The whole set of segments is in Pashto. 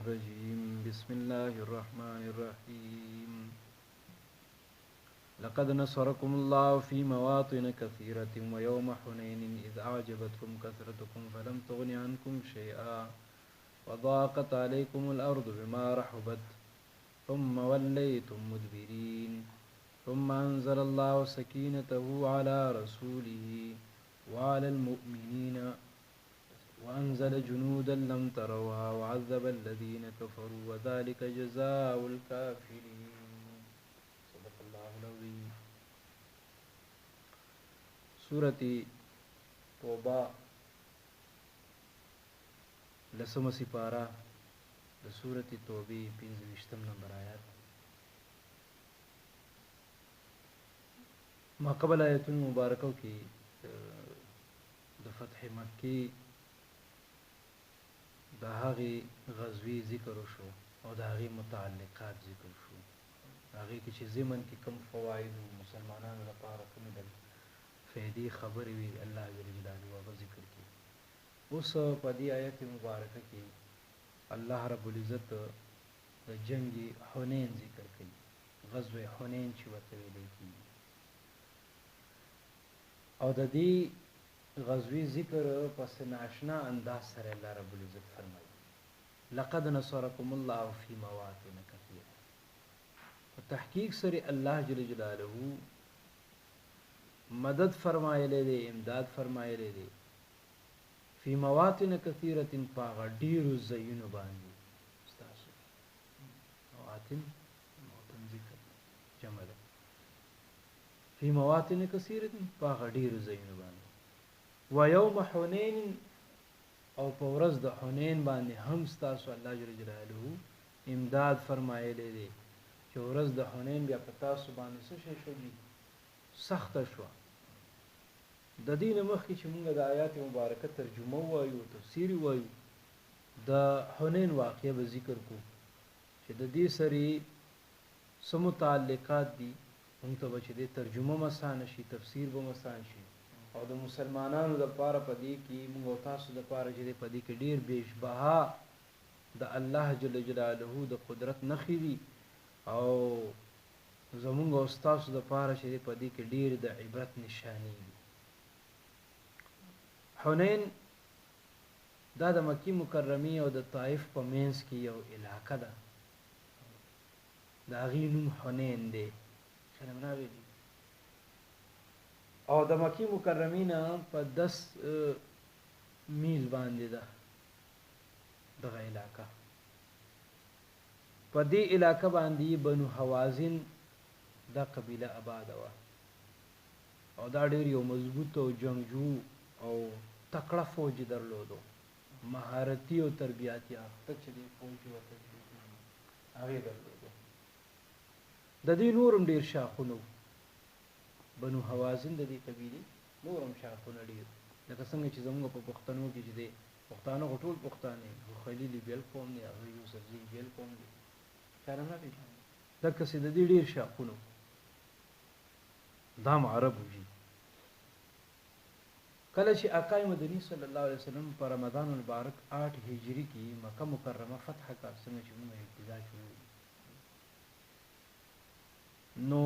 الرجيم بسم الله الرحمن الرحيم لقد نصركم الله في مواطن كثيرة ويوم حنين إذ أعجبتكم كثرتكم فلم تغن عنكم شيئا وضاقت عليكم الأرض بما رحبت ثم وليتم مدبرين ثم أنزل الله سكينته على رسوله وعلى المؤمنين وأنزل جنودا لم تروها وعذب الذين كفروا وذلك جزاء الكافرين. صدق الله العظيم. سورة توبہ لسم سپارہ سورة توبہ 25 نمبر آیات. ما قبل آیت مبارکوں کی فتح مکی د هغې غزوی ذکر شو او د هغې متعلقات ذکر شو. هغې کې چې ضمن کې کم فواید مسلمانانو لپاره کومې د فایدې خبرې وي الله جل جلاله هغه ذکر کړي. اوس په دې آیت مبارکه کې الله رب العزت د جنگ حنین ذکر کوي. غزوه حنین چې ورته ویل کېږي او د دې غزوی ذکر پس ناشنا انداز سره الله رب العزت فرمایي لقد نصركم الله في مواطن كثيرة. په تحقیق سره الله جل جلاله مدد فرمایلی دی، امداد فرمایلی دی فی مواطن كثيرة پاغه ډیرو ځایونو باندې. ستاسو مواطن ذکر جمع ده فی مواطن كثيرة پاغه ډیرو ځایونو باندې. ويوم حنين او په ورځ د حنین باندې هم ستاسو الله جل جلاله امداد فرمایلی دی چې ورځ د حنین بیا په تاسو باندې څه شی شو دي سخته شوه. د دې نه مخکې چې موږ د آیات مبارکه ترجمه وایو تفسیر وایو د حنین واقعه به ذکر کو چې د دې سره څه متعلقات دي موږ ته به چې د ترجمه مسانه شي تفسیر به مسان شي او د مسلمانانو د پاره پدې کې موږ تاسو د پاره چې پدې کې ډیر بیشبها د الله جل جلاله د قدرت نخې دي او زمونږ او تاسو د پاره چې پدې کې ډیر د عبرت نشانی دي. حنین دا د مکی مکرمه او د طائف په مینس کې یو علاقه ده. دا غي نوم حنین دی شنمناوي او د مکی مکرمه نه په 10 میل باندې ده دغه علاقه. په دې علاقه باندې بنو حوازن دا قبیله آباد و او دا ډېر یو مضبوط او جنگجو او تکړه فوج درلودو، مهارتي او تربیاتي یافته چې دی فوج ورته هغه درلودو. د دې نورم ډېر شاخونو بنو حوازن د دې قبیله نورم شاخونه ډېر لکه څنګه چې زموږ په پښتنو کې چې دی پښتانه ټول پښتانه خو خلیل بیل قوم دی هغه یوسفزي بیل قوم دی چاره نه پیژني لکه چې د دې ډېر شاخونو دا عربو جي. کله چې آقای مدني صلی الله علیه وسلم په رمضان المبارک 8 هجری کې مکه مکرمه فتح کا څنګه چې موږ ابتدا شروع نو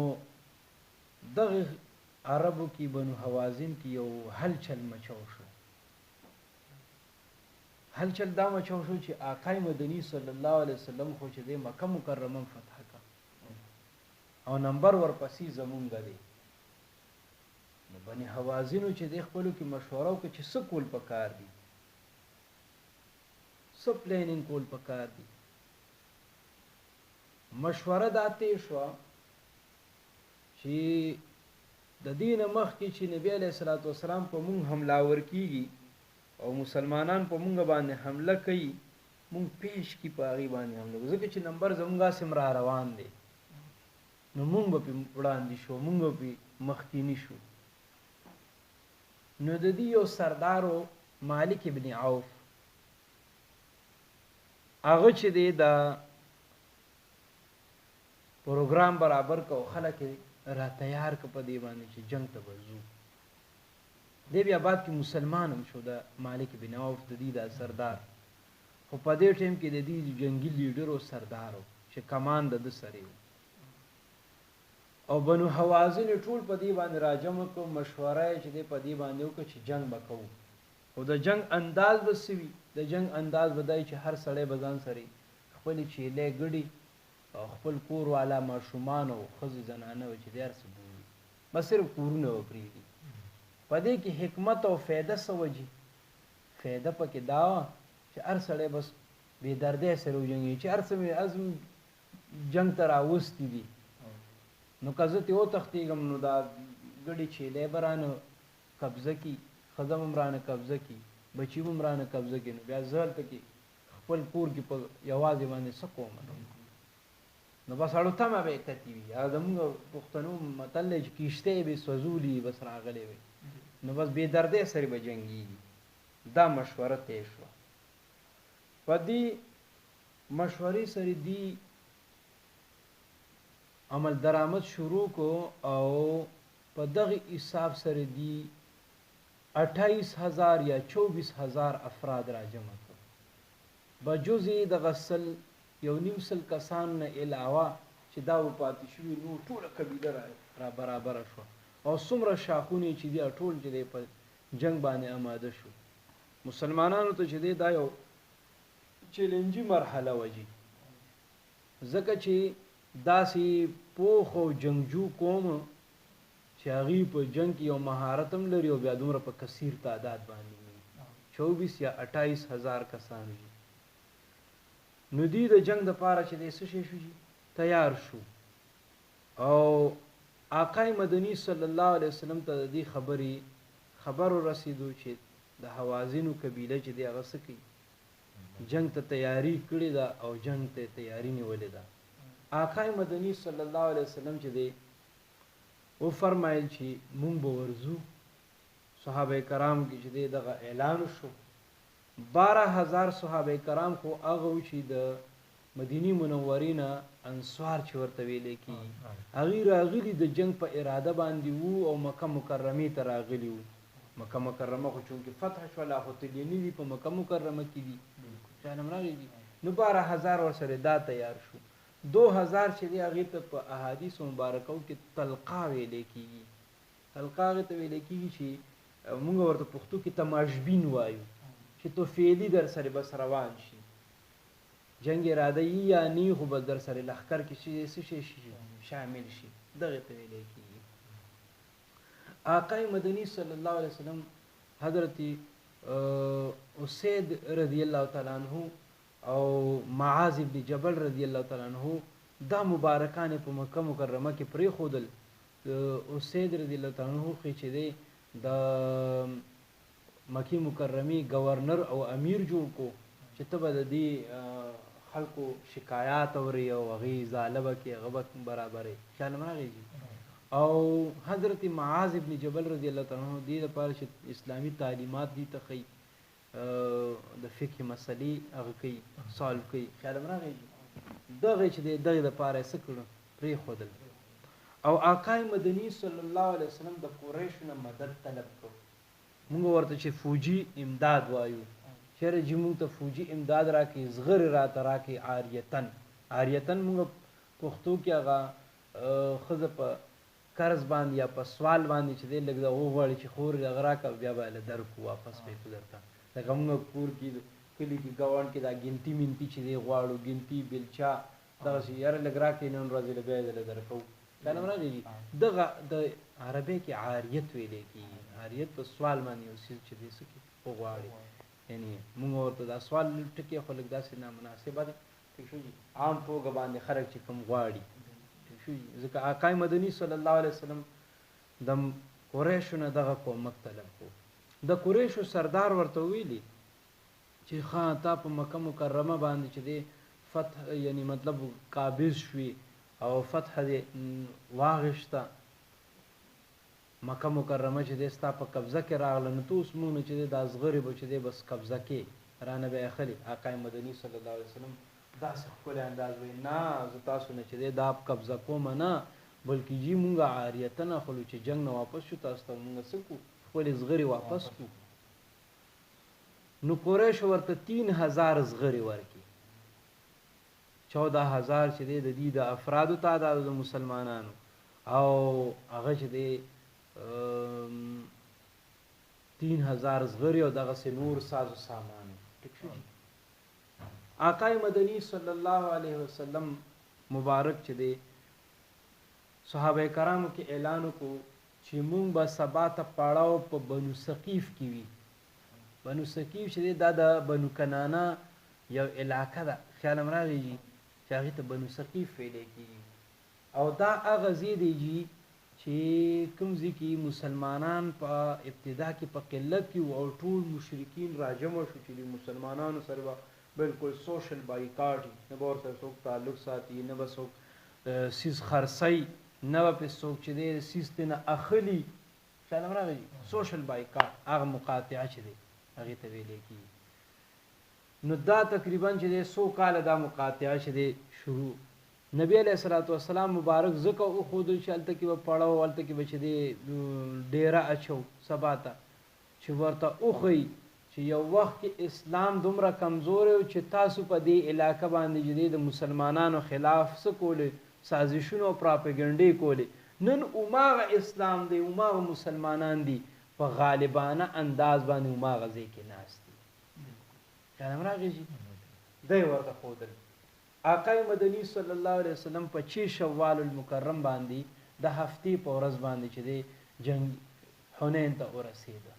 دغه عربو کې بنو حوازن کې یو هلچل مچو شو. هلچل دا مچو شو چې آقای مدني صلی الله علیه وسلم خو چې د مکه مکرمه فتح کا او نمبر ورپسې زمونږ دی. نو بني حوازنو چې د خپلو کې مشوره وکړه چې څه کول پکار دي څه پلانینګ کول پکار دي. مشوره داتې شو چې د دین مخکې چې نبی علیہ الصلوۃ والسلام په مونږ حمله ورکیږي او مسلمانان په مونږ باندې حمله کوي مونږ پیش کی پاغي باندې حمله ځکه چې نمبر زمونږه سم را روان دي نو مونږ په وړاندې شو مونږ په مخکینی شو. نو د دې یو سردارو مالک ابن عوف هغه چې دا پروګرام برابر کو خلک را تیار ک په دی باندې چې جنگ ته وځو. دی بیا بعد کې مسلمان هم شو د مالک بن عوف د دې د سردار خو په دې ټیم کې د دې جنگي لیډر او سردار چې کمان د سره او بنو حوازن ټول په دې باندې راجم کو مشوره چې دې په دې باندې وکړي چې جنگ وکړو او د جنگ انداز وسوي د جنگ انداز بدای چې هر سړی بزان سره خپل چیلې ګړي او خپل کور والا ماشومان او خزي زنانه و چې دیر څه بوي بس صرف کورونه وپریږي په دې کې حکمت او فایده سوجي فایده پکې دا چې هر سړی بس بے دردې سره وجنګي چې هر څه ازم جنگ تر اوستي دي نو کزه ته او تختیګم نو دا ګړي چې لیبرانو قبضه کی خزم عمرانه قبضه کی بچی عمرانه قبضه کی نو بیا ځل تکي خپل کور کې په یوازې باندې سکو نو بس اړو ته ما به کتی وي زموږ پښتنو متل چې کیشته به سوزولي بس راغلي وي نو بس بے دردې سره به جنگي دا مشوره ته شو پدې مشورې سره دی عمل درآمد شروع کو او په دغه حساب سره دی 28000 یا 24000 افراد را جمع کړ بجوزي د غسل یو نیم سل کسان نه علاوه چې دا و پاتې شوی نو ټول قبیله را برابر شو او څومره شاخونه چې دی ټول چې په جنگ باندې آماده شو مسلمانانو ته چې دا یو چیلنجي مرحله وږي ځکه چې داسې پوخ او جنگجو قوم چې هغه په جنگ کې یو مهارت هم لري او بیا دومره په کثیر تعداد باندې 24 یا 28000 کسان دي نو دی د جنگ د پاره چې د څه شي تیار شو او آقا مدنی صلی الله علیه وسلم ته د خبر رسیدو چې د حوازن قبیله چې د هغه سکی جنگ ته تیاری کړی دا او جنگ ته تیاری نیولې ده آقا مدنی صلی الله علیه وسلم چې دی او فرمایل چې مونږ به ورزو صحابه کرام کې چې دغه اعلان شو 12000 صحابه کرام خو هغه چې د مدینی منورینا انصار چې ورته ویل کی هغه راغلي د جنگ په اراده باندې وو او مکه مکرمه ته راغلي وو مکه مکرمه خو چې فتح شو لا هوت دیني په مکه مکرمه کې دي ځان راغلي نو 12000 ورسره دا تیار شو 2000 چې دی هغه ته په احادیث مبارکو کې تلقا ویل کیږي تلقا ته ویل کیږي چې موږ ورته پښتو کې تماشبین وایو چې تو فعلی در سره بس روان شي جنگ اراده یا نه خو بس در سره لخر کې شي شامل شي دغه ته ویل کیږي آقا مدنی صلی الله علیه وسلم حضرت اسید رضی الله تعالی عنہ او معاذ بن جبل رضی الله تعالی عنہ دا مبارکان په مکه مکرمه کې پری خودل اسید رضی الله تعالی عنہ چې دی د مکی مکرمی گورنر او امیر جوړ کو چې تبه د دې خلکو شکایات اوري او غي ظالبه کې غبط برابرې خیال مرغی او حضرت معاذ ابن جبل رضی الله تعالی عنہ دې لپاره چې اسلامی تعلیمات دي تخی د فقه مسلې هغه کوي سوال کوي خیال مرغی دغه چې دغه لپاره څه کړو پری خودل او آقا مدنی صلی الله علیه وسلم د قریشو نه مدد طلب کړ موږ ورته چې فوجي امداد وایو چیرې چې موږ ته فوجي امداد راکې زغر راته راکې عاریتن موږ پښتو کې هغه خزه په قرض باندې یا په سوال باندې چې دی لګ دا وغواړي چې خور غرا کا بیا به درکو واپس به درته لکه موږ کور کې کلی کې گاوان کې دا ګنتی منتی چې دی غواړو ګنتی بلچا دا چې یاره لګ راکې نن ورځې له بیا درکو دا نه راځي دغه د عربی کې عاریت ویلې کی عاریت په سوال باندې اوسې چې دې سکی وغواړي یعنی موږ ورته دا سوال ټکی خو لګ داسې نه مناسبه ده شو عام توګه باندې خلک چې کوم غواړي شو ځکه آقا مدنی صلی الله علیه وسلم د قریشو نه دغه کومک طلب کو د قریشو سردار ورته ویلي چې خان تا په مکه مکرمه باندې چې دی فتح یعنی مطلب قابض شوي او فتح دې واغشتا مکه مکرمه چې دې ستا په قبضه کې راغله نو تو اسمو چې دې د ازغری بچ دې بس قبضه کې رانه به اخلي آقا مدنی صلی الله علیه وسلم دا څه کول انداز وي نه ز تاسو نه چې دې دا قبضه کوم نه بلکې جی مونږه عاریتن خلو چې جنگ نه واپس شو تاسو ته مونږ سکو خپل ازغری واپس کو نو قریش ورته 3000 زغرې ورکړي 14000 چې دی د دې د افرادو تعداد د مسلمانانو او هغه چې دی 3000 زغرې او دغسې نور ساز و سامان ټیک شو آقای مدني صلی الله علیه وسلم مبارک چې دی صحابه کرامو کې اعلان وکړو چې مونږ به سبا ته پړاو په بنو ثقیف کې وي بنو ثقیف چې دی دا د بنو کنانه یو علاقه ده خیال م راغلی چې هغې ته بنو ثقیف ویلی کېږي او دا هغه ځای دی چې کوم ځای کې مسلمانان په ابتدا کې په قلت کې او ټول مشرکین راجمع شو چې د مسلمانانو سره به بالکل سوشل بایکاټ نه به ورسره څوک تعلق ساتي نه به څوک سیز خرڅی نه به پرې څوک چې دی سیز ترېنه اخلي خیال م راغلی سوشل بایکاټ هغه مقاطعه چې دی هغې ته ویلی کېږي نو دا تقریبا چې دی 100 کاله دا مقاطعه چې دی شروع نبی علیہ الصلوۃ والسلام مبارک ځکه وښودل چې هلته کې به پړاو هلته کې به چې دی ډیره اچو سبا ته چې ورته وښیي چې یو وخت کې اسلام دومره کمزوری و چې تاسو په دې علاقه باندې چې دی د مسلمانانو خلاف څه کولې سازشونه او پراپګنډې کولې نن هماغه اسلام دی هماغه مسلمانان دي په غالبانه انداز باندې هماغه ځای کې ناست دي خیال م راغېږي دی ورته ښودل آقای مدني صلی الله علیه وسلم په 6 شوال المکرم باندې د هفتې په ورځ باندې چې دی جنگ حنین ته ورسېده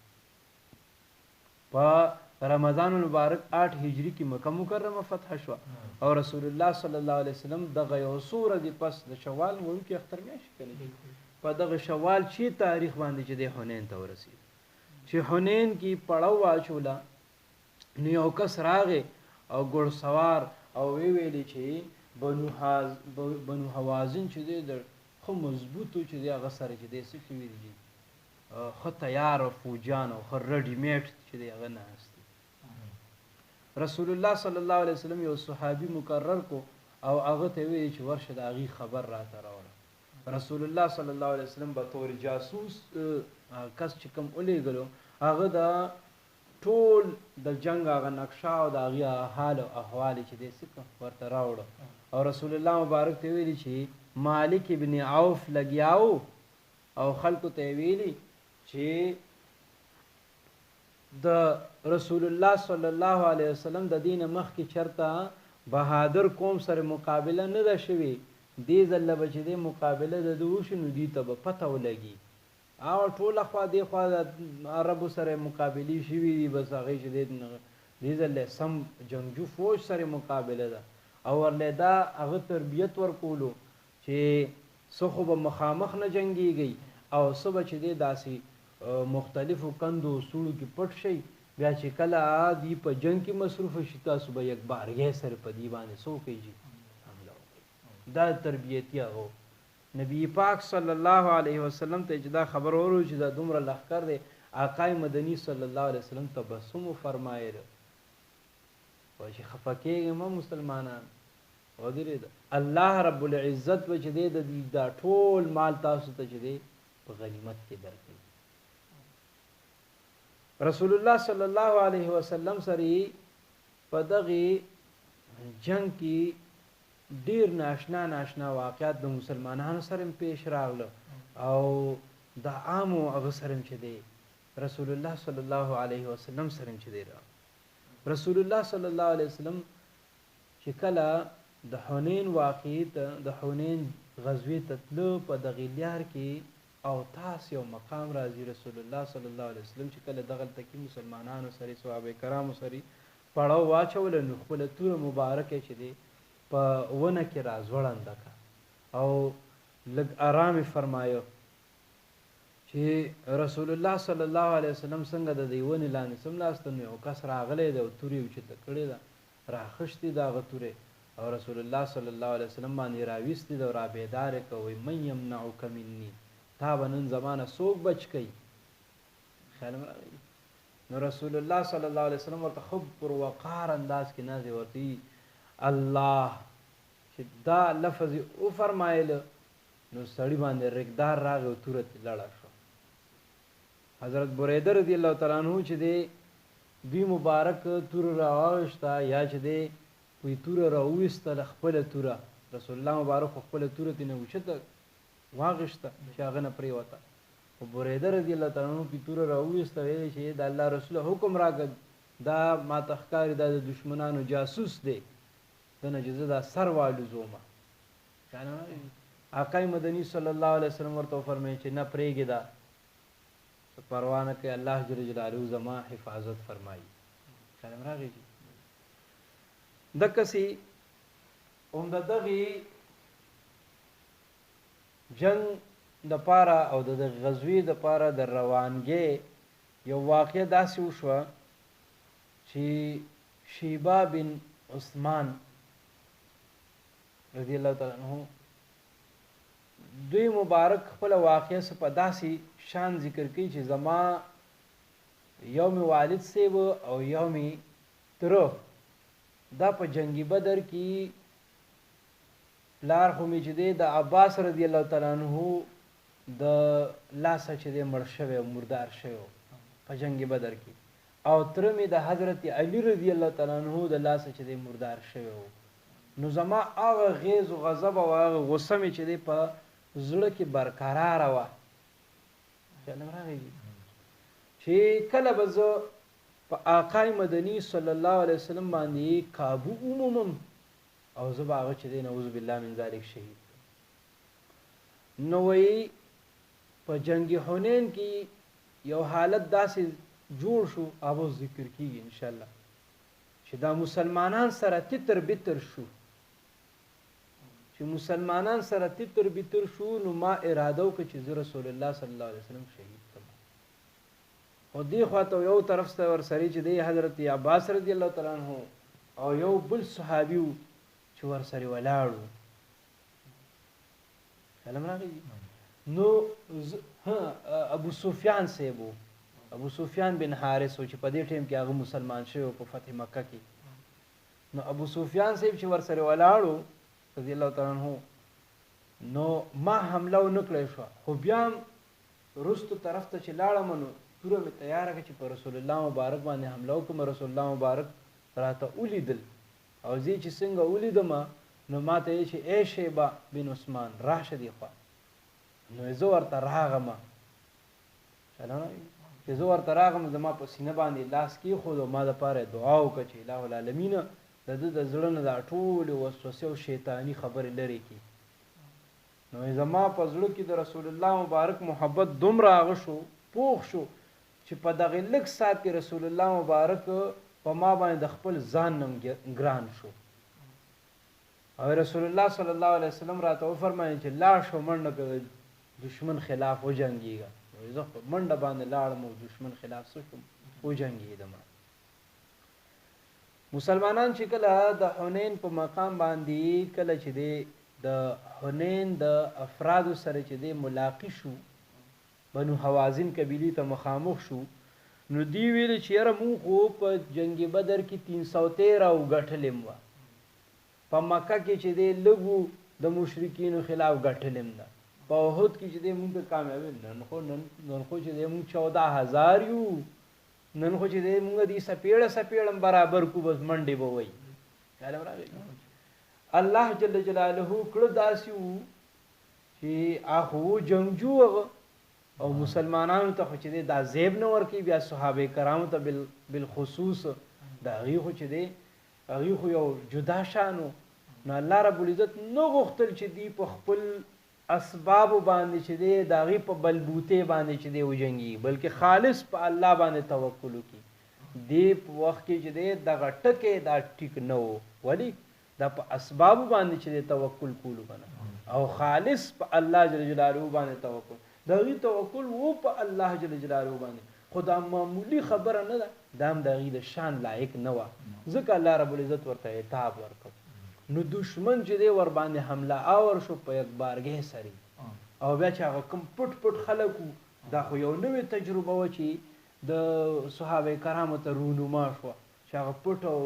په رمضان المبارک 8 هجری کې مکه مکرمه فتح شوه او رسول الله صلی الله علیه وسلم دغه یو څو ورځې پس د شوال وړوکې اختر میاشت کنه په دغه شوال چې تاریخ باندې چې دی حنین ته ورسېد چې حنین کې پړاو واچوله نو یو کس راغی او ګوړ سوار او ویلي چې بنو حوازن چې دی د ښه مضبوطو چې دی هغه سره چې دی څه شوي دي ښه تیار او فوجان او ښه رډي میټ چې دی هغه ناست دي رسول الله صلی الله علیه وسلم یو صحابي مقرر کو او هغه ته ویلي چې ورشه د هغې خبر راته راوړه رسول الله صلی الله علیه وسلم به طور جاسوس کس چې کوم ولیږلو هغه د ټول د جنگ هغه نقشه او د هغې حال او احوال چې دی څه ورته راوړه او رسول الله مبارک ته ویلي چې مالک ابن عوف لګیاو او خلکو ته ویلي چې د رسول الله صلی الله علیه وسلم د دین مخکې چرته بهادر قوم سره مقابله نه ده شوې دې ځله به چې دی مقابله د ده وشي نو دوی ته به پته ولګي او ټوله خوا دې خوا د عربو سره مقابلې شوي دي بس هغې چې دې ځله سم جنګجو فوج سره مقابله ده او ورله دا هغه تربیت ورکولو چې څه خو به مخامخ نه جنګېږئ او څه به چې دی داسې مختلفو کندو سوړو کې پټ شئ بیا چې کله دی په جنګ کې مصروفه شي تاسو به یک بارګۍ سره په دې باندې څه وکړئ حمله وکړئ دا تربیتي هغه نبی پاک صلی الله علیه وسلم ته چې دا خبر ورو چې دا دومره لښکر دی آقای مدني صلی الله علیه وسلم تبسم وفرمایله وایي چې خفه کېږئ مه مسلمانان ودرېده الله رب العزت به چې دی دا ټول مال تاسو ته چې دی په غنیمت کې درکوي رسول الله صلی الله علیه وسلم سره په دغې جنگ کې ډیر ناشنا واقعات د مسلمانانو سره پیش راغله او د عامو هغه سره چې دی رسول الله صلی الله علیه وسلم سره چې دی رسول الله صلی الله علیه وسلم چې کله د حنین واقعې ته د حنین غزوې ته تلو په دغې لار کې او تاسو یو مقام راځي رسول الله صلی الله علیه وسلم چې کله دغلته کې مسلمانانو سره صحابه کرامو سره پړاو واچوله نو خپله توره مبارکه چې دی په ونه کې راځوړنده کړه او لږ آرام فرمایه چې رسول الله صلی الله علیه وسلم څنګه د دې ونې لاندې څملاستل نو یو کس راغلی دی او تورې یې اوچته کړې ده راخښتې ده هغه تورې او رسول الله صلی الله علیه وسلم باندې راویستې ده او رابیدار یې کوي من یمنعک مني تا به نن زمانه څوک بچ کوي خیال م راغلی نو رسول الله صلی الله علیه وسلم ورته خو پر وقار انداز کې نازې ورته الله چې دا لفظ وفرمایله نو سړي باندې رګدار راغی او توره ترې لړه شوه حضرت بریده رضی الله تعالی عنہ چې دی دوی مبارک تور راوښتا یا چې دی وی توره راوویستله خپله توره رسول الله مبارک خو خپله توره ترېنه اوچته واغېسته چې هغه نه پرېوته خو بریده رضي الله تعالی عنه پې توره راوویسته ویلې چې د الله رسوله حکم راکړه دا ماته ښکاري دا د دشمنانو جاسوس دی دنه چې زه دا سر والوزومه آقای مدني صلی الله علیه وسلم ورته وفرمیل چې نه پرېږدې دا پروا نه کوي الله جل جلاله زما حفاظت فرمایي کلم راغی دقسې هم د دغې جنگ د پاره او د غزوې د پاره د روانګۍ یو واقع داسې وشوه چې شیبه بن عثمان رضی الله تعالی عنہ دوی مبارک خپل واقع څه په داسې شان ذکر کوي چې زما یو مې والد صاحب او یو مې تره دا په جنگي بدر کې پلار خو مې چې دی د عباس رضی الله تعالی عنہ د لاسه چې دی مړ شوی او مردار شوی په جنگ بدر کې او تره مې د حضرت علی رضی الله تعالی عنہ د لاسه چې دی مردار شوی نو زما هغه غیظ او غضب او هغه غصه مې چې دی په زړه کې برقراره وه چې کله به زه په آقای مدني صلی الله علیه وسلم باندې کابو ومومم او زه به هغه چې دی نعوذ بالله من ذلک شهید نو وایي په جنگ حنین کې یو حالت داسې جوړ شو او ذکر کیږي ان شاء الله چې دا مسلمانان سره تتر بتر شو چې مسلمانان سره تتر بتر شو نو ما اراده وکړه چې زه رسول الله صلی الله علیه وسلم شهید کړم خو دې خواته یو طرف ته ورسره چې دی حضرت عباس رضی الله تعالی عنہ او یو بل صحابي چې ورسره ولاړو کلام راغی نو ابو سفیان سیبو ابو سفیان بن حارث چې په دې ټیم کې هغه مسلمان شوی په فتح مکه کې نو ابو سفیان سیب چې ورسره ولاړو رضی الله تعالی عنہ نو ما حمله ونکړې شو خو بیا رستو طرف ته چې لاړم نو توره مې تیاره کړه چې په رسول الله مبارک باندې حمله وکړم رسول الله مبارک راته ولیدل او زه چې څنګه ولیدم نو ما ته یې چې ای شیبه بن عثمان راشه دی خوا نو زه ورته راغم چې زه ورته راغم زما په سینه باندې لاس کېښود او ما دپاره دعا وکړه چې اله العالمین د ده د زړه نه دا ټولې وسوسې او شیطاني خبرې لرې کړي نو زما په زړه کې د رسول الله مبارک محبت دومره هغه شو پوخ شو چې په دغه لږ ساعت کې رسول الله مبارک په ما باندې د خپل ځان نم ګران شو او رسول الله صلی الله علیه وسلم راته وفرمایل چې لاړ شو منډه کوه دشمن خلاف وجنګېږه زه په منډه باندې لاړم او دشمن خلاف څه شوم وجنګېدم مسلمانان چې کله د حنین په مقام باندې کله چې دی د حنین د افرادو سره چې دی ملاقات شو بنو حوازن قبیلې ته مخامخ شو نو دی ویل چې یاره مونږ خو په جنگ بدر کې 313 او ګټلم وه په مکه کې چې دی لږو د مشرکینو خلاف ګټلم ده په احد کې چې دی مونږ ته کامیابي نن خو چې دی مونږ 14000 یو نن خو چې دی مونږ دې سپېړه برابر کو بس منډې به وایي الله جل جلاله کړه داسې وو چې هغه جنګجو او مسلمانانو ته خو چې دی دا زیب نه ورکوي بیا صحابه کرامو ته بالخصوص د هغې خو چې دی هغې خو یو جدا شانو نو الله رب العزت نه غوښتل چې دی په خپل اسبابو باندې چې دی د هغې په بلبوتې باندې چې دی وجنګي بلکې خالص په الله باندې توکل وکړي دی په وخت کې چې دی دغه ټکی دا ټیک نه و ولې دا په اسبابو باندې چې دی توکل کولو کنه او خالص په الله جل جلاله باندې توکل د هغې توکل و په الله جل جلاله باندې خو دا معمولي خبره نه ده دا هم د هغې د شان لایق نه وه ځکه الله رب العزت ورته عتاب ورکړ نو دشمن چې دی ور باندې حمله آور شو په یک بارګې سرې او بیا چې هغه کوم پټ خلک وو دا خو یو نوې تجربه وه چې د صحابه کرامو ته رونما شوه چې هغه پټ او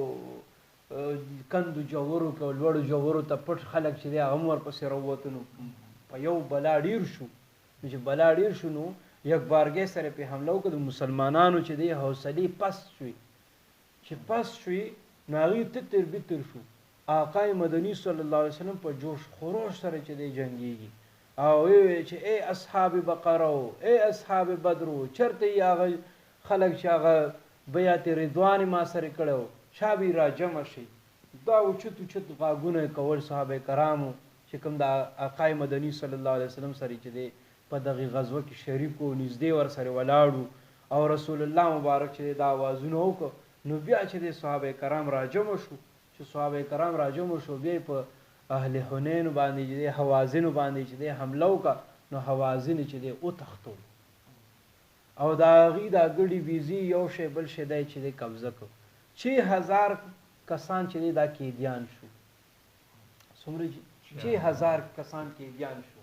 کندو جوورو کې او لوړو جوورو ته پټ خلک چې دی هغه هم ورپسې راووتو نو په یو بلا ډیر شو چې بلا ډیر شو نو یک بارګې سره په حمله وکړه د مسلمانانو چې دی حوصلې پس شوې چې پس شوي نو هغوی تتر بتر شو. آقای مدني صلی الله علیه وسلم په جوش خروش سره چې دی جنګېږي او وی چې ای اصحاب بقره ای اصحاب بدرو چرته یې هغه خلک چې هغه بیعت رضوان ما سره کړی چا به را جمع شي. دا اوچت اوچت غاګونه کول صحابه کرامو چې کوم د آقای مدني صلی الله علیه وسلم سره چې دی په دغه غزوه کې شریک و نږدې ورسره ولاړو او رسول الله مبارک چې دا آوازونه وکړو نو بیا چې دی صحابه کرام را جمع شو. چې صحابه کرام را جمع شو بیا په اهل حنین باندې چې دی حوازن باندې چې دی حمله وکړه نو حوازن چې دی وتښتول او د هغوی دا ګډې بیزي یو شی بل شی دی چې دی قبضه کړ. 6000 کسان چې دی دا قیدیان شو. څومره 6000 کسان قیدیان شو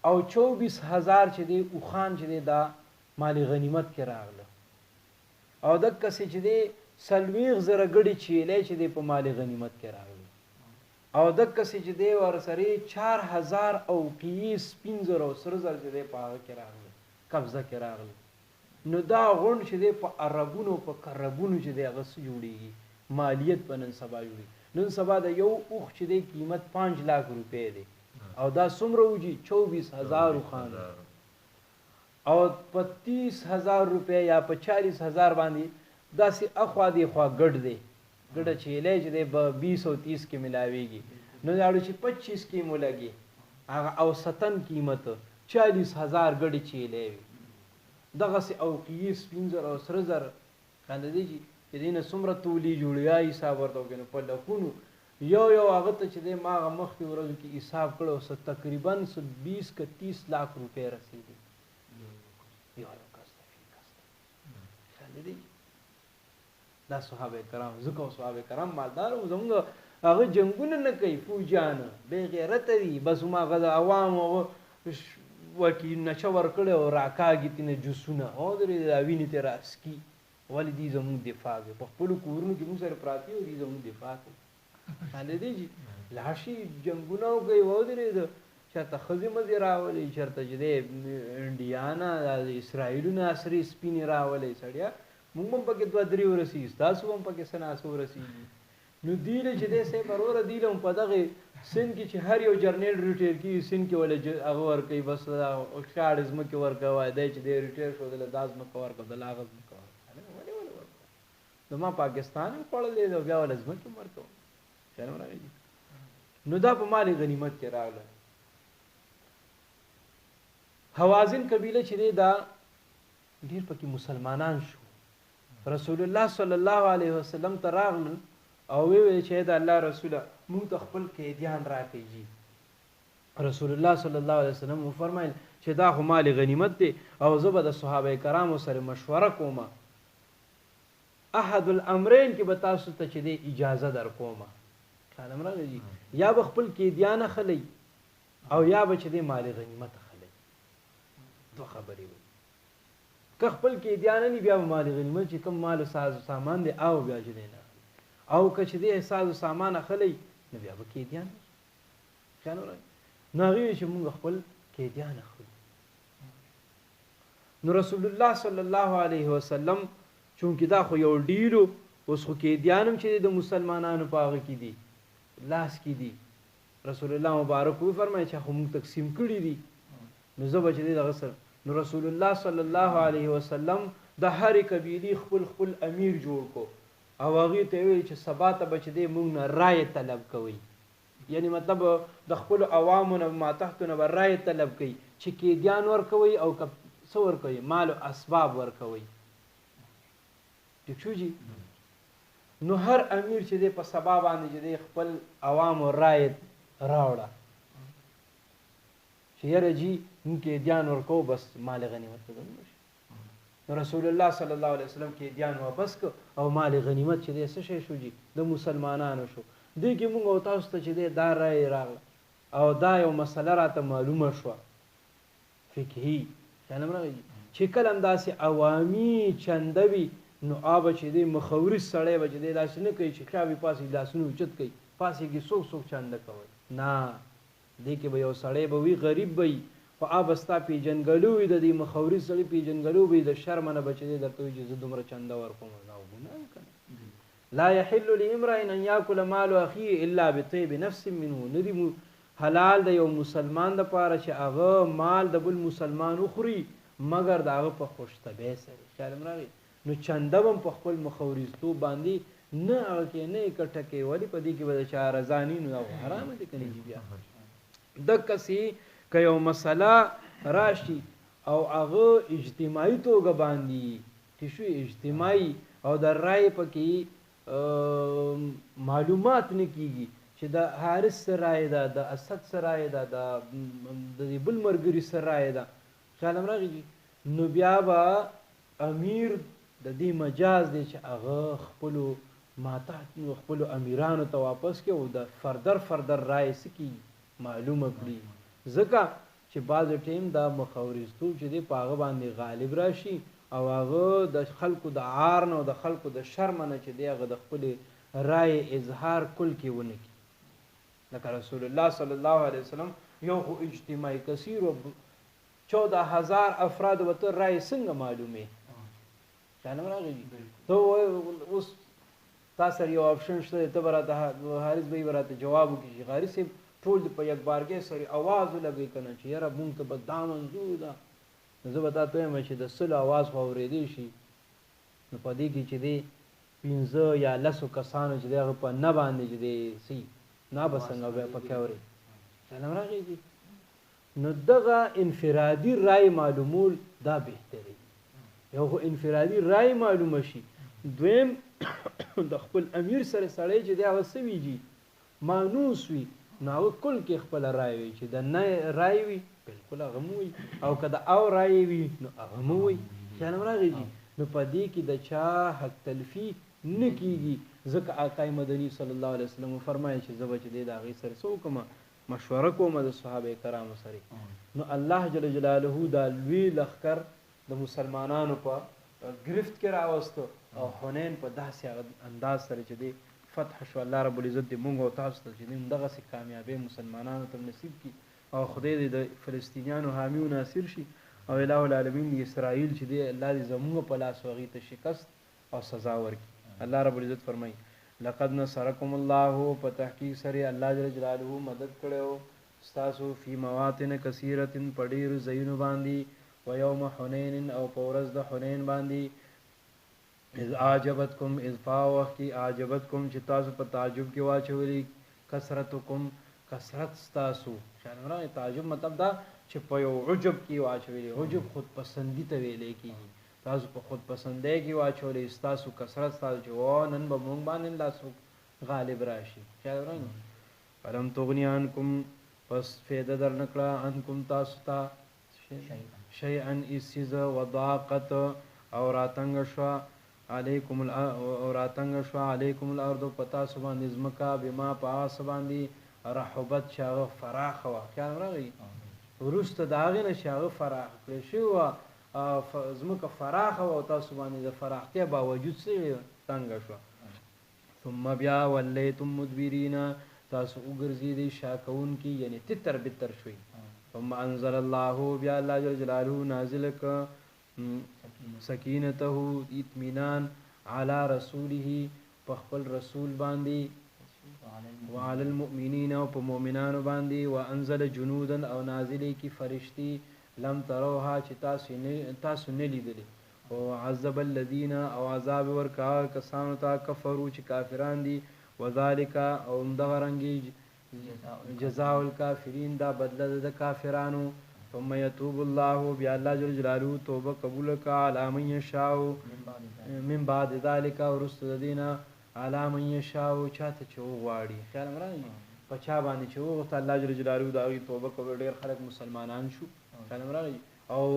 او 24000 چې دی اوخان چې دی دا مال غنیمت کې راغله او دکسې چې دی 40,000 ګډې چیلې چې دی په مال غنیمت کې راغله او دکسې چې دی ورسره 4000 اوقیې سپین زر او سره زر چې دی په هغه کې راغله قبضه کې راغله. نو دا غونډ چې دی په عربونو په کربونو چې دی هغه څه جوړېږي مالیت په نن سبا جوړېږي. نن سبا د یو اوښ چې دی قیمت 5 لک روپۍ دی او دا څومره وجي 24,000 اوښان او په 30,000 روپۍ یا په 40,000 باندې داسې اخوا دی خوا ګډ دی ګډه چیلې چې دی به 20 او 30 کې ملاویږي نو دا چې 25 کې مو لګي هغه اوسطن قیمت 40,000 ګډې چیلې وي. دغسې اوقیې سپین زر او سره زر کنده دی چې دې نه څومره تولي جوړي یا حساب ورته وکړي نو په لکونو یو هغه ته چې دی ما هغه مخکې ورځو کې حساب کړی تقریبا 20 که 30 لاک روپۍ رسېدي یو کس ته فی کس ته کنده دی. دا صحابه کرام ځکه صحابه کرام مالدار وو زموږ هغه جنګونه نه کوي فوجیان بې غیرته دي بس هماغه د عوامو وکي نشه ورکړی او راکاږي تېنه جوسونه او درې دا وینې ترې راسکي ولې دوی زموږ دفاع کوي په خپلو کورونو کې موږ سره پراته یو دوی زموږ دفاع کوي خالی دی چې لاړ شي جنګونه وکوي ودرېده چېرته ښځې مزې راولي چېرته چې دی انډیانا د اسرائیلونه عصري سپینې راولي سړیا موږ هم پکې 2-3 ورسېږي ستاسو هم پکې څه ناسه ورسېږي. نو دی له چې دی صاحب وروره دی له هم په دغې سند کې چې هر یو جرنیل ریټیر کېږي سند کې ولې هغه ورکوي بس ښکاړې ځمکې ورکوه دی چې دی ریټیر شو دله دا ځمکه ورکړه دله هغه ځمکه ورکړه زما پاکستان هم خوړلی دی بیا ولې ځمکې هم ورکوم چلم راغلی. نو دا په مال غنیمت کې راغله. حوازن قبیله چې دی دا ډېر پکې مسلمانان شو. رسول الله صلی الله علیه وسلم ته راغلل او وی چې دا الله رسوله موږ ته خپل قیدیان راکړي. رسول الله صلی الله علیه وسلم فرمایل چې دا خو مال غنیمت دی او زه به د صحابه کرامو سره مشوره کوم احد الامرین کې به تاسو ته چې دی اجازه در کوم کلم راغلی یا به خپل قیدیان اخلي او یا به چې دی مال غنیمت اخلي. دوه خبرې وي که خپل قیدیان نه بیا به مال غنیمت چې کوم مال ساز سامان دی او بیا چې دی نه او که چې دی ساز سامان اخلي نو بیا به قیدیان خیال نو هغوی چې موږ خپل قیدیان اخلو. نو رسول الله صلی الله علیه وسلم چونکې دا خو یو ډیلو اوس خو قیدیان هم چې د مسلمانانو په هغه کې دي لاس کې دي رسول الله مبارک وفرمایي چې خو موږ تقسیم کړي دي نو زه به چې دی دغه سره نو رسول الله صلی الله علیه وسلم د هرې قبیلې خپل امیر جوړ کو او هغوی ته ویل چې سبا ته به چې دی موږ نه رایې طلب کوئ یعنی مطلب د خپلو عوامو نه ماتحتو نه به رایې طلب کوي چې قیدیان ورکوئ او که څه ورکوئ مال و اسباب ورکوئ. ټیک شو جي. نو هر امیر چې دی په سبا باندې چې دی خپل عوامو رایې راوړه چې یاره جي موږ قیدیان ورکوو بس مال غنیمت ته ځو. نو رسول الله صلی الله علیه وسلم قیدیان واپس کو او مال غنیمت چې دی څه شی شو جي د مسلمانانو شو. دې کې موږ او تاسو ته چې دی دا رایې راغله او دا یو مسله راته معلومه شوه فقهي خیال راغلی چې کله هم داسې عوامي چنده وي نو آبه چې دی مخورس سړی به چې دی داسې نه کوي چې چا به پاسې لاسونه اوچت کوي پاسې کې څوک چنده کوي نه دې کې به یو سړی به وي غریب به وي خو آبه ستا پیژنګلو وي د دې مخورس سړي پیژنګلو به وي د شرمه نه به چې دی درته وایي چې زه دومره چنده ورکوم دا ګناه که نه لا يحل لامرئ ان ياكل مال اخيه الا بطيب نفس منه. ندی حلال د یو مسلمان د پاره چې هغه مال د بل مسلمان وخوري مگر د هغه په خوشطبعۍ سره. خیال راغی نو چنده هم په خپل مخوریزتوب باندې نه هغه کې نه اکټه کوي ولې په دې کې به د چا رضا نه نو حرام دي کني بیا دکسې که یو مسله راشي او هغه اجتماعي توګه باندې تشو اجتماعي او د رای پکې معلومات نه کیږي چې د حارث سره رای ده د اسد سره رای ده د بل مرګري سره رای ده خیال راغی نو بیا به امیر د دې مجاز دی چې هغه خپلو ماتحت خپلو امیرانو ته واپس کړي او د فردر رای سکی معلومه کړي ځکه چې بعض ټیم دا مخاورزتوب چې دی په هغه باندې غالب راشي او هغه د خلکو د عار نه او د خلکو د شرم نه چې دی هغه د خپلې رای اظهار کل کې ونه کړي لکه رسول الله صلی الله علیه وسلم یو خو اجتماعي کثیر و 14,000 افراد ورته رای څنګه معلومې خیال راغی ته اوس تا سره یو آپشن شته ته به راته حارث بهي به راته جواب وکړي حارث صاحب ټول په یک بارګۍ سره اواز ولګوي که نه چې یاره مونږ ته به دا منظور ده نو زه به تا ته وایم چې د سلو اواز خو اورېدی شي نو په دې کې چې دی 15 یا 10 کسانو چې دی هغه په نه باندې چې دی سی نه به څنګه بیا پکې اوري سلام راغی نو دغه انفرادي رای معلومول دا بهتري یو خو انفرادي رای معلومه شي دویم د خپل امیر سره سړی چې دی هغه سویږي مانوس وي نو هغه کل کې خپل رای وي چې د نه رای وي بالکل هغه مو وي او که د او رای وي نو هغه مو وي خیال راغی نو په دې کې د چا حق تلفي نه کیږي ځکه آقای مدني صلی الله علیه وسلم فرمایي چې زه به چې دی د هغې سره څه وکړم مشوره کوم د صحابه کرامو سره نو الله جل جلاله دا لوی لښکر د مسلمانانو په گرفت کې راوستو او حنین په داسې انداز سره چې دی فتح شو الله رب العزت دې مونږ او تاسو ته چې دې دغسې کامیابۍ مسلمانانو ته نصیب کړي او خدای دې د فلسطینیانو حامی و ناصر شي او الہ العالمین د اسرائیل چې دی الله دې زمونږ په لاس هغوی ته شکست او سزا ورکړي الله رب العزت فرمایي لقد نصرکم الله په تحقیق سره الله جل جلاله مدد کړی ستاسو فی مواطن کثیرة په ډېرو ځایونو باندې و یوم حنین او په ورځ د حنین باندې اذ اعجبتکم اذ فاوخ کی اعجبتکم چې تاسو په تعجب کې واچولي کثرتکم کثرت ستاسو خیال راغی تعجب مطلب دا چې په یو عجب کې واچولي عجب خود پسندی ته ویلې کېږي تاسو په خود پسندۍ کې واچولي ستاسو کثرت ستاسو چې نن به مونږ باندې لاس غالب راشي خیال راغی فلم تغنی عنکم پس فایده در نکړه عنکم تاسو ته شیئا اسیز وضاقت او راتنګ شوه علیکم راتنګ شوه علیکم الارض پتا سو باندې ځمکه بما په هغه باندې رحبت چې هغه فراخه وه خیال راغی وروسته د هغې نه چې هغه فراخ کړی شوې وه ځمکه فراخه وه او تاسو باندې د فراختیا باوجود څه تنګه شوه ثم بیا ولیتم مدبرین تاسو وګرځېدئ شا کوونکي یعنې تتر بتر شوئ ثم انزل الله بیا الله جل جلاله نازل کړه سکینته اطمینان علی رسوله په خپل رسول باندې وعلى المؤمنین او په مؤمنانو باندې وانزل جنودا او نازلې کی فرشتي لم تروها چې تاسو نه لیدلې او عذب الذین او عذاب ورکا کسانو ته کفرو چې کافران دي وذالک او دغه رنګي جزاء الکافرین دا بدله د کافرانو ثم يتوب الله بیا الله جل جلاله توبه قبول کا علی من یشاء من بعد ذلك ورست الذين علی من یشاء چاته چې وغواړي خیال راغی په چا باندې چې وغوښته الله جل جلاله د هغوی توبه کوي ډېر خلک مسلمانان شو خیال راغی او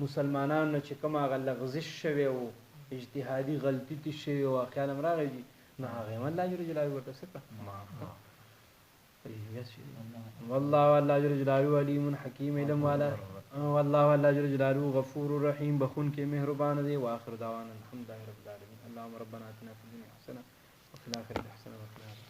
مسلمانانو چې کوم هغه لغزش شوی او اجتهادي غلطي تې شوې وه خیال راغی نو هغې هم الله جل جلاله ورته څه کړه معاف کړه والله الله جل جلاله علیم حکیم علم والا والله الله جل جلاله غفور رحیم بخون کې مهربان دی واخر دعوانا الحمد لله رب العالمین اللهم ربنا اتنا فی الدنیا حسنه وفي الاخره حسنه وقنا